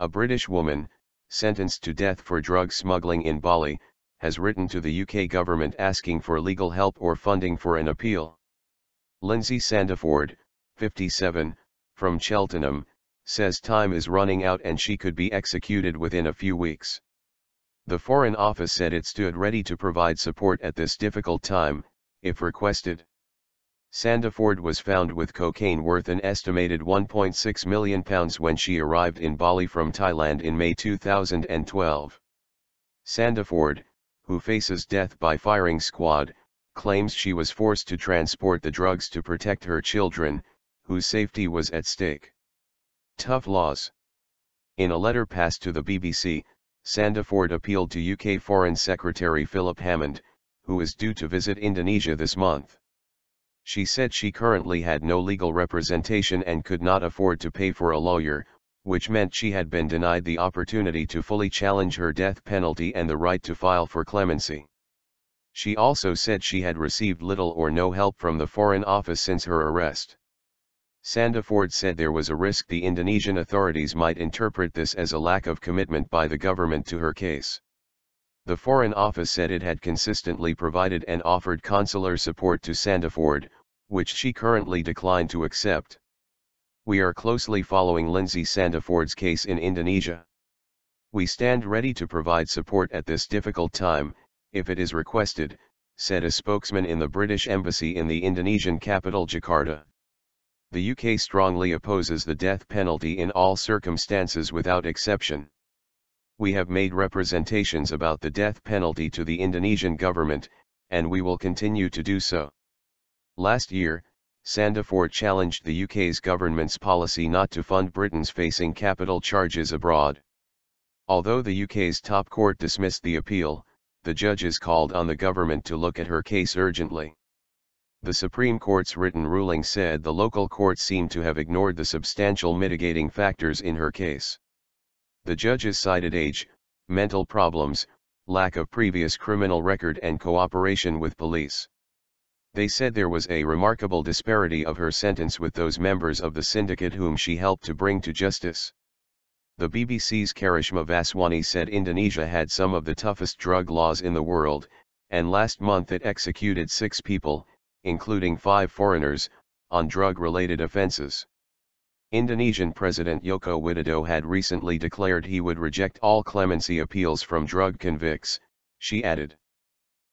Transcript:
A British woman, sentenced to death for drug smuggling in Bali, has written to the UK government asking for legal help or funding for an appeal. Lindsay Sandiford, 57, from Cheltenham, says time is running out and she could be executed within a few weeks. The Foreign Office said it stood ready to provide support at this difficult time, if requested. Sandiford was found with cocaine worth an estimated £1.6 million when she arrived in Bali from Thailand in May 2012. Sandiford, who faces death by firing squad, claims she was forced to transport the drugs to protect her children, whose safety was at stake. Tough laws. In a letter passed to the BBC, Sandiford appealed to UK Foreign Secretary Philip Hammond, who is due to visit Indonesia this month. She said she currently had no legal representation and could not afford to pay for a lawyer, which meant she had been denied the opportunity to fully challenge her death penalty and the right to file for clemency. She also said she had received little or no help from the Foreign Office since her arrest. Sandiford said there was a risk the Indonesian authorities might interpret this as a lack of commitment by the government to her case. The Foreign Office said it had consistently provided and offered consular support to Sandiford, which she currently declined to accept. We are closely following Lindsay Sandiford's case in Indonesia. We stand ready to provide support at this difficult time, if it is requested, said a spokesman in the British Embassy in the Indonesian capital Jakarta. The UK strongly opposes the death penalty in all circumstances without exception. We have made representations about the death penalty to the Indonesian government, and we will continue to do so. Last year, Sandiford challenged the UK's government's policy not to fund Britons facing capital charges abroad. Although the UK's top court dismissed the appeal, the judges called on the government to look at her case urgently. The Supreme Court's written ruling said the local court seemed to have ignored the substantial mitigating factors in her case. The judges cited age, mental problems, lack of previous criminal record and cooperation with police. They said there was a remarkable disparity of her sentence with those members of the syndicate whom she helped to bring to justice. The BBC's Karishma Vaswani said Indonesia had some of the toughest drug laws in the world, and last month it executed 6 people, including 5 foreigners, on drug-related offences. Indonesian President Joko Widodo had recently declared he would reject all clemency appeals from drug convicts, she added.